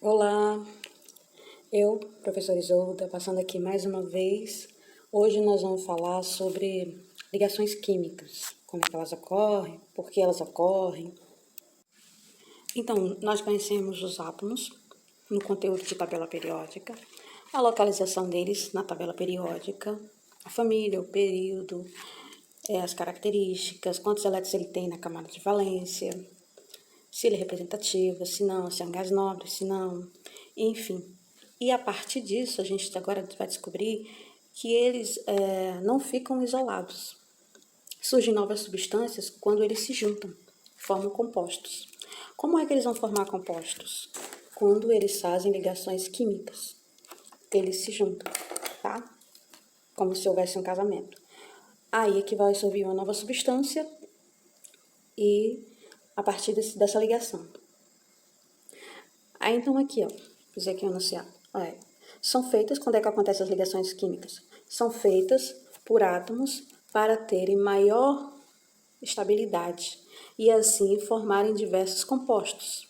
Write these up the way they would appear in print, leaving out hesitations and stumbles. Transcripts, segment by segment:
Olá, eu, professora Isolda, passando aqui mais uma vez. Hoje nós vamos falar sobre ligações químicas, como é que elas ocorrem, por que elas ocorrem. Então, nós conhecemos os átomos no conteúdo de tabela periódica, a localização deles na tabela periódica, a família, o período, as características, quantos elétrons ele tem na camada de valência, se ele é representativo, se não, se é um gás nobre, se não, enfim. E a partir disso, a gente agora vai descobrir que eles não ficam isolados. Surgem novas substâncias quando eles se juntam, formam compostos. Como é que eles vão formar compostos? Quando eles fazem ligações químicas. Eles se juntam, tá? Como se houvesse um casamento. Aí é que vai surgir uma nova substância e a partir dessa ligação. Aí então aqui, ó, fiz aqui um enunciado. São feitas, quando é que acontecem as ligações químicas? São feitas por átomos para terem maior estabilidade e assim formarem diversos compostos.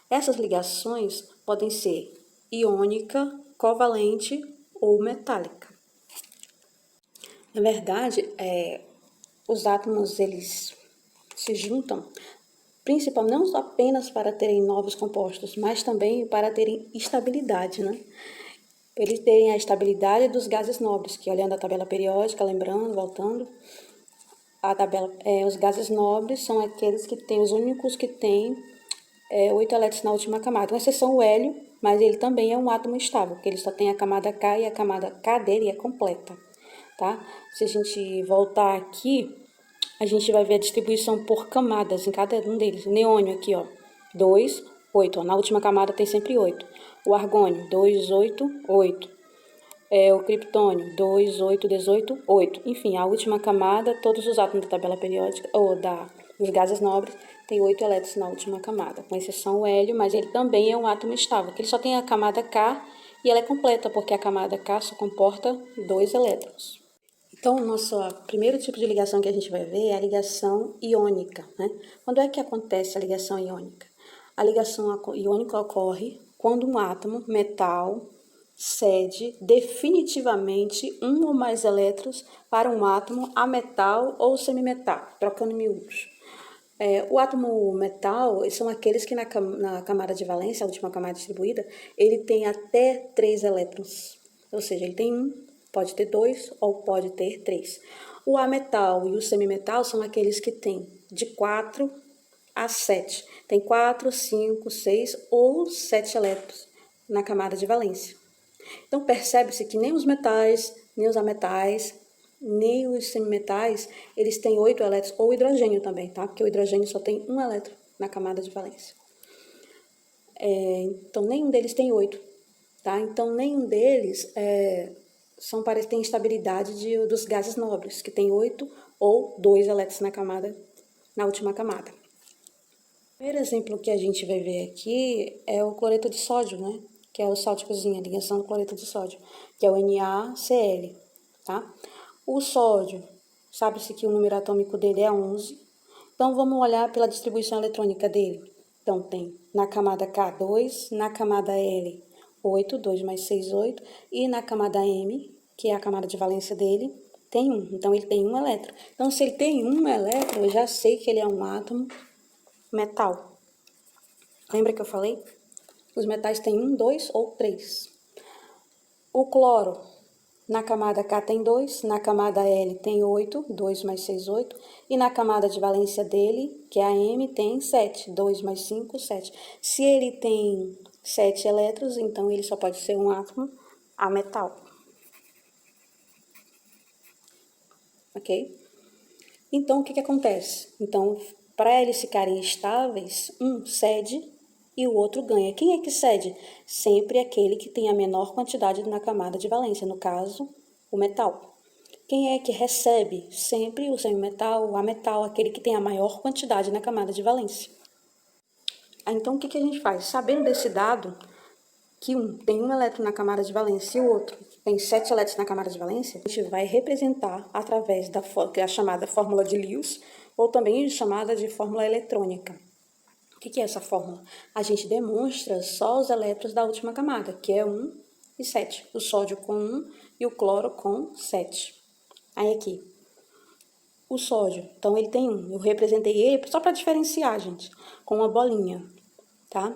Essas ligações podem ser iônica, covalente ou metálica. Na verdade, os átomos eles se juntam principalmente não apenas para terem novos compostos, mas também para terem estabilidade, né? Eles terem a estabilidade dos gases nobres, que olhando a tabela periódica, lembrando, voltando, a tabela, os gases nobres são aqueles que têm, os únicos que têm 8 elétrons na última camada, com exceção o hélio, mas ele também é um átomo estável, porque ele só tem a camada K e a camada K dele é completa, tá? Se a gente voltar aqui, a gente vai ver a distribuição por camadas em cada um deles. O neônio aqui, ó, 2, 8. Ó, na última camada tem sempre 8. O argônio, 2, 8, 8. O criptônio, 2, 8, 18, 8. Enfim, a última camada, todos os átomos da tabela periódica, ou dos gases nobres, tem 8 elétrons na última camada, com exceção o hélio, mas ele também é um átomo estável, que ele só tem a camada K e ela é completa, porque a camada K só comporta 2 elétrons. Então, o nosso primeiro tipo de ligação que a gente vai ver é a ligação iônica, né? Quando é que acontece a ligação iônica? A ligação iônica ocorre quando um átomo, metal, cede definitivamente um ou mais elétrons para um átomo ametal ou semimetal, trocando miúdos. O átomo metal são aqueles que na camada de valência, a última camada distribuída, ele tem até 3 elétrons. Ou seja, ele tem 1, pode ter 2 ou pode ter 3. O ametal e o semimetal são aqueles que têm de 4 a 7. Tem 4, 5, 6 ou 7 elétrons na camada de valência. Então, percebe-se que nem os metais, nem os ametais, nem os semimetais, eles têm 8 elétrons, ou hidrogênio também, tá? Porque o hidrogênio só tem 1 elétron na camada de valência. Então, nenhum deles tem 8, tá? Então, nenhum deles tem estabilidade dos gases nobres, que tem 8 ou 2 elétrons na última camada. O primeiro exemplo que a gente vai ver aqui é o cloreto de sódio, né? Que é o sal de cozinha, a ligação do cloreto de sódio, que é o NaCl, tá? O sódio, sabe-se que o número atômico dele é 11. Então, vamos olhar pela distribuição eletrônica dele. Então, tem na camada K 2, na camada L 8, 2 mais 6, 8, e na camada M, que é a camada de valência dele, tem 1. Então, ele tem 1 elétron. Então, se ele tem 1 elétron, eu já sei que ele é um átomo metal. Lembra que eu falei? Os metais têm 1, 2 ou 3. O cloro, na camada K tem 2, na camada L tem 8, 2 mais 6, 8. E na camada de valência dele, que é a M, tem 7, 2 mais 5, 7. Se ele tem 7 elétrons, então ele só pode ser um átomo ametal. Ok? Então, o que acontece? Então, para eles ficarem estáveis, um cede e o outro ganha. Quem é que cede? Sempre aquele que tem a menor quantidade na camada de valência, no caso, o metal. Quem é que recebe? Sempre o semimetal, o ametal, aquele que tem a maior quantidade na camada de valência. Então, o que a gente faz? Sabendo desse dado, que um tem 1 elétron na camada de valência e o outro tem 7 elétrons na camada de valência, a gente vai representar através que é a chamada fórmula de Lewis, ou também chamada de fórmula eletrônica. O que é essa fórmula? A gente demonstra só os elétrons da última camada, que é 1 e 7. O sódio com 1 e o cloro com 7. Aí aqui, o sódio, então ele tem 1. Eu representei ele só para diferenciar, gente, com uma bolinha, tá?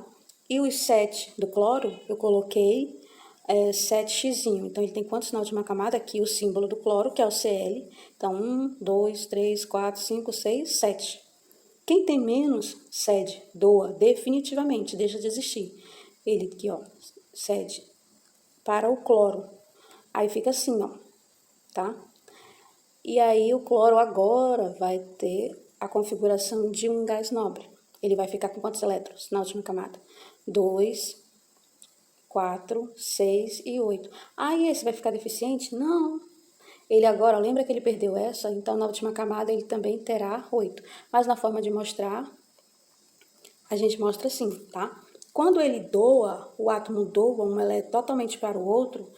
E os 7 do cloro, eu coloquei 7x. Então, ele tem quantos na última camada? Aqui o símbolo do cloro, que é o Cl. Então, 1, 2, 3, 4, 5, 6, 7. Quem tem menos, cede, doa, definitivamente, deixa de existir. Ele aqui, ó, cede para o cloro. Aí fica assim, ó, tá? E aí o cloro agora vai ter a configuração de um gás nobre. Ele vai ficar com quantos elétrons na última camada? 2, 4, 6 e 8. Ah, e esse vai ficar deficiente? Não. Ele agora, lembra que ele perdeu essa? Então, na última camada, ele também terá 8. Mas na forma de mostrar, a gente mostra assim, tá? Quando ele doa, o átomo doa um elétron totalmente para o outro,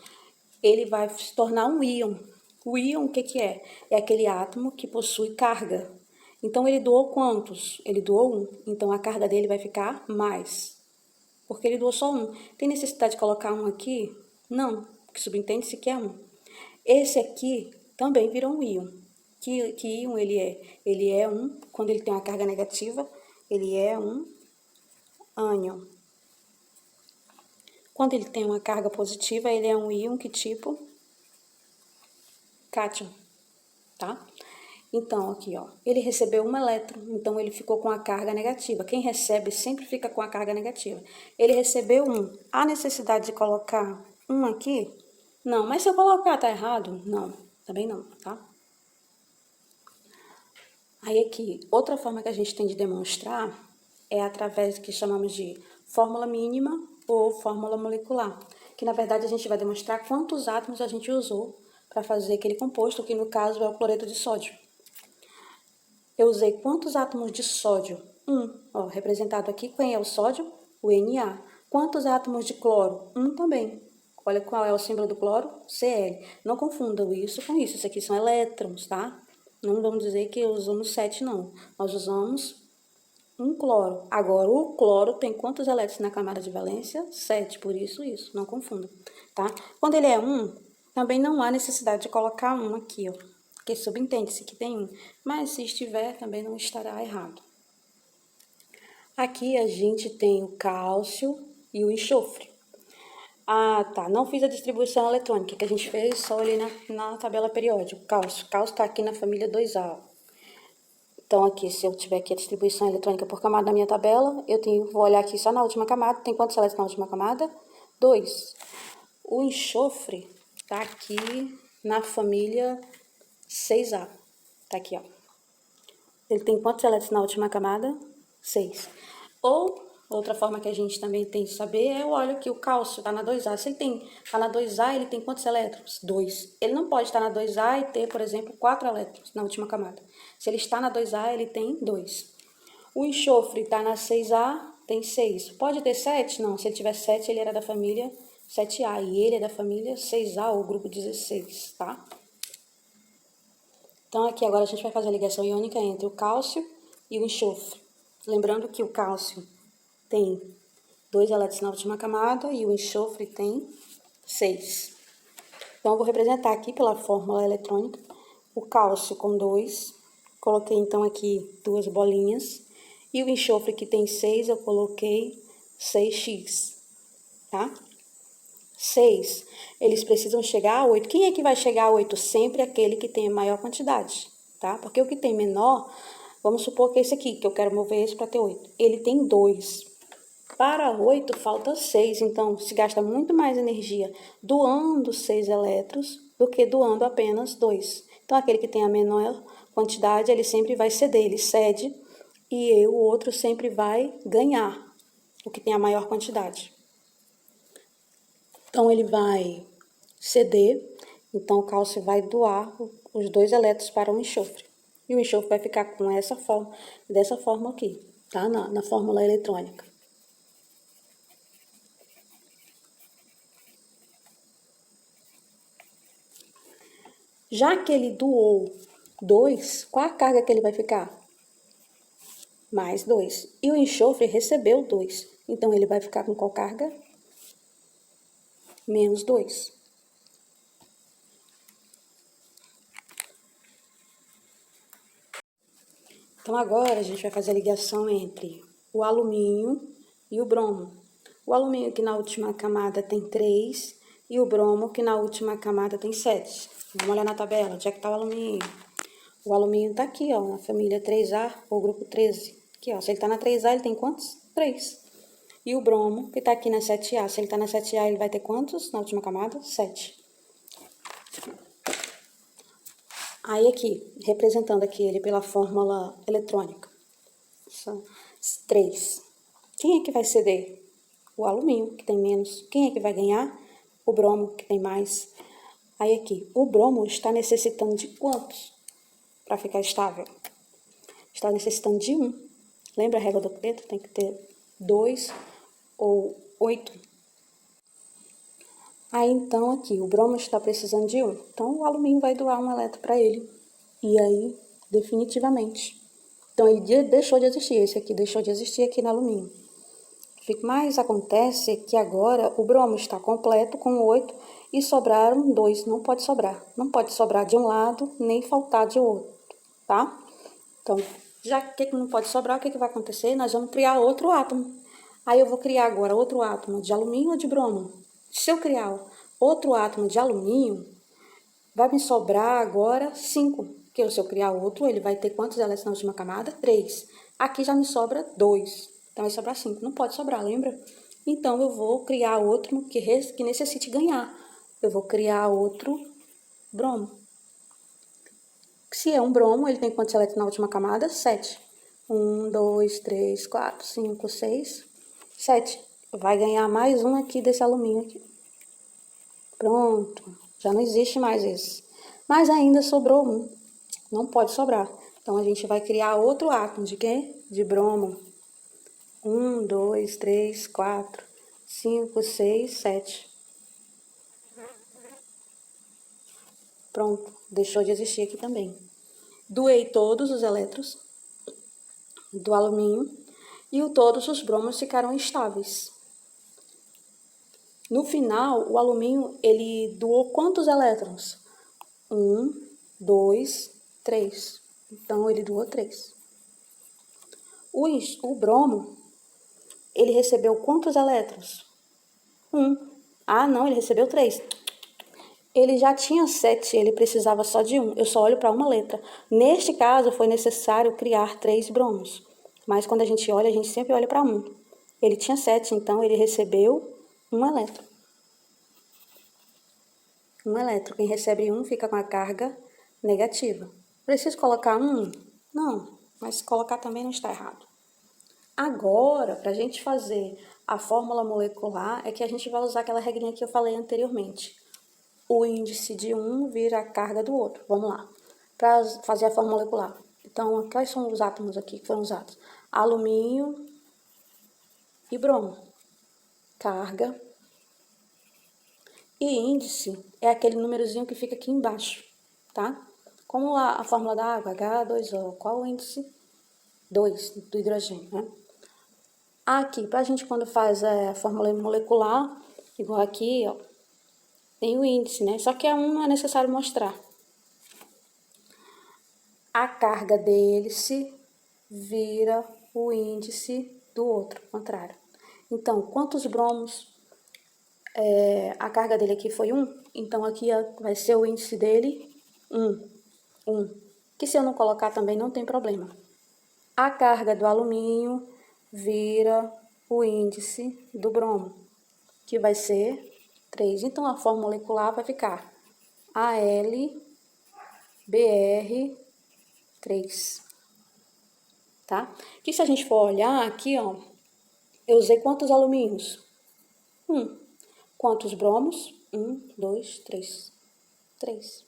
ele vai se tornar um íon. O íon, o que é? É aquele átomo que possui carga. Então, ele doou quantos? Ele doou 1. Então, a carga dele vai ficar mais. Porque ele doou só 1. Tem necessidade de colocar 1 aqui? Não, porque subentende-se que é 1. Esse aqui também virou um íon. Que íon ele é? Ele é quando ele tem uma carga negativa, ele é um ânion. Quando ele tem uma carga positiva, ele é um íon que tipo? Cátion, tá? Então, aqui, ó, ele recebeu um elétron, então ele ficou com a carga negativa. Quem recebe sempre fica com a carga negativa. Ele recebeu 1. Há necessidade de colocar 1 aqui? Não, mas se eu colocar, tá errado? Não, também não, tá? Aí aqui, outra forma que a gente tem de demonstrar é através do que chamamos de fórmula mínima ou fórmula molecular, que na verdade a gente vai demonstrar quantos átomos a gente usou para fazer aquele composto, que no caso é o cloreto de sódio. Eu usei quantos átomos de sódio? 1, ó, representado aqui, quem é o sódio? O Na. Quantos átomos de cloro? 1 também. Olha qual é o símbolo do cloro? Cl. Não confundam isso com isso, isso aqui são elétrons, tá? Não vamos dizer que usamos 7, não. Nós usamos um cloro. Agora, o cloro tem quantos elétrons na camada de valência? 7, por isso, não confunda, tá? Quando ele é 1, também não há necessidade de colocar 1 aqui, ó, porque subentende-se que tem 1, mas se estiver, também não estará errado. Aqui a gente tem o cálcio e o enxofre. Ah, tá, não fiz a distribuição eletrônica, que a gente fez só ali na tabela periódica. O cálcio está aqui na família 2A. Então, aqui, se eu tiver aqui a distribuição eletrônica por camada na minha tabela, vou olhar aqui só na última camada. Tem quantos elétrons na última camada? 2. O enxofre tá aqui na família 6A. Tá aqui, ó. Ele tem quantos elétrons na última camada? 6. Ou, outra forma que a gente também tem de saber é o óleo que o cálcio está na 2A. Se ele tá na 2A, ele tem quantos elétrons? 2. Ele não pode estar na 2A e ter, por exemplo, 4 elétrons na última camada. Se ele está na 2A, ele tem 2. O enxofre está na 6A, tem 6. Pode ter 7? Não. Se ele tiver 7, ele era da família 7A. E ele é da família 6A, ou grupo 16, tá? Então, aqui agora a gente vai fazer a ligação iônica entre o cálcio e o enxofre. Lembrando que o cálcio tem 2 elétrons na última camada e o enxofre tem 6. Então, eu vou representar aqui pela fórmula eletrônica o cálcio com 2. Coloquei, então, aqui 2 bolinhas. E o enxofre que tem 6, eu coloquei 6x, tá? 6, eles precisam chegar a 8. Quem é que vai chegar a 8? Sempre aquele que tem a maior quantidade, tá? Porque o que tem menor, vamos supor que esse aqui, que eu quero mover esse para ter 8. Ele tem 2. Para 8, falta 6. Então, se gasta muito mais energia doando 6 elétrons do que doando apenas 2. Então, aquele que tem a menor quantidade, ele sempre vai ceder, ele cede, e o outro sempre vai ganhar, o que tem a maior quantidade. Então, ele vai ceder, então o cálcio vai doar os 2 elétrons para o enxofre. E o enxofre vai ficar com essa forma, dessa forma aqui, tá? Na fórmula eletrônica. Já que ele doou 2, qual a carga que ele vai ficar? mais 2. E o enxofre recebeu 2. Então, ele vai ficar com qual carga? Menos 2. Então, agora a gente vai fazer a ligação entre o alumínio e o bromo. O alumínio que na última camada tem 3 e o bromo que na última camada tem 7. Vamos olhar na tabela, onde é que está o alumínio? O alumínio está aqui, ó, na família 3A, ou grupo 13. Aqui, ó, se ele está na 3A, ele tem quantos? 3. E o bromo, que está aqui na 7A, se ele está na 7A, ele vai ter quantos na última camada? 7. Aí aqui, representando aqui ele pela fórmula eletrônica, são 3. Quem é que vai ceder? O alumínio, que tem menos. Quem é que vai ganhar? O bromo, que tem mais. Aí aqui, o bromo está necessitando de quantos para ficar estável? Está necessitando de 1. Lembra a regra do preto? Tem que ter 2 ou 8. Aí, então, aqui, o bromo está precisando de 1. Então, o alumínio vai doar 1 elétron para ele. E aí, definitivamente. Então, ele deixou de existir. Esse aqui deixou de existir aqui no alumínio. Mas acontece que agora o bromo está completo com 8 e sobraram 2. Não pode sobrar. Não pode sobrar de um lado, nem faltar de outro, tá? Então, já que não pode sobrar, o que vai acontecer? Nós vamos criar outro átomo. Aí eu vou criar agora outro átomo de alumínio ou de bromo? Se eu criar outro átomo de alumínio, vai me sobrar agora 5. Porque se eu criar outro, ele vai ter quantos elétrons na última camada? 3. Aqui já me sobra 2. Então vai sobrar 5. Não pode sobrar, lembra? Então eu vou criar outro que necessite ganhar. Eu vou criar outro bromo. Se é um bromo, ele tem quantos elétrons na última camada? 7. 1, 2, 3, 4, 5, 6, 7. Vai ganhar mais um aqui desse alumínio aqui. Pronto. Já não existe mais esse. Mas ainda sobrou um. Não pode sobrar. Então, a gente vai criar outro átomo de quê? De bromo. 1, 2, 3, 4, 5, 6, 7. Pronto. Deixou de existir aqui também. Doei todos os elétrons do alumínio e todos os bromos ficaram estáveis. No final, o alumínio, ele doou quantos elétrons? 1, 2, 3. Então, ele doou 3. O bromo, ele recebeu quantos elétrons? 1. Ah, não, ele recebeu 3. Ele já tinha 7, ele precisava só de 1. Eu só olho para uma letra. Neste caso, foi necessário criar 3 bromos. Mas quando a gente olha, a gente sempre olha para 1. Ele tinha 7, então ele recebeu 1 elétron. 1 elétron. Quem recebe 1 fica com a carga negativa. Preciso colocar 1? Não, mas colocar também não está errado. Agora, para a gente fazer a fórmula molecular, é que a gente vai usar aquela regrinha que eu falei anteriormente. O índice de um vira a carga do outro. Vamos lá. Para fazer a fórmula molecular. Então, quais são os átomos aqui que foram usados? Alumínio e bromo. Carga. E índice é aquele númerozinho que fica aqui embaixo, tá? Como a fórmula da água, H2O. Qual o índice? 2 do hidrogênio, né? Aqui, para a gente quando faz a fórmula molecular, igual aqui, ó, tem o índice, né? Só que não é necessário mostrar. A carga dele vira o índice do outro, contrário. Então, quantos bromos? A carga dele aqui foi 1, então aqui vai ser o índice dele 1. Que se eu não colocar também não tem problema. A carga do alumínio vira o índice do bromo, que vai ser 3. Então, a fórmula molecular vai ficar AlBr3, tá? Que se a gente for olhar aqui, ó, eu usei quantos alumínios? 1. Quantos bromos? 1, 2, 3. 3.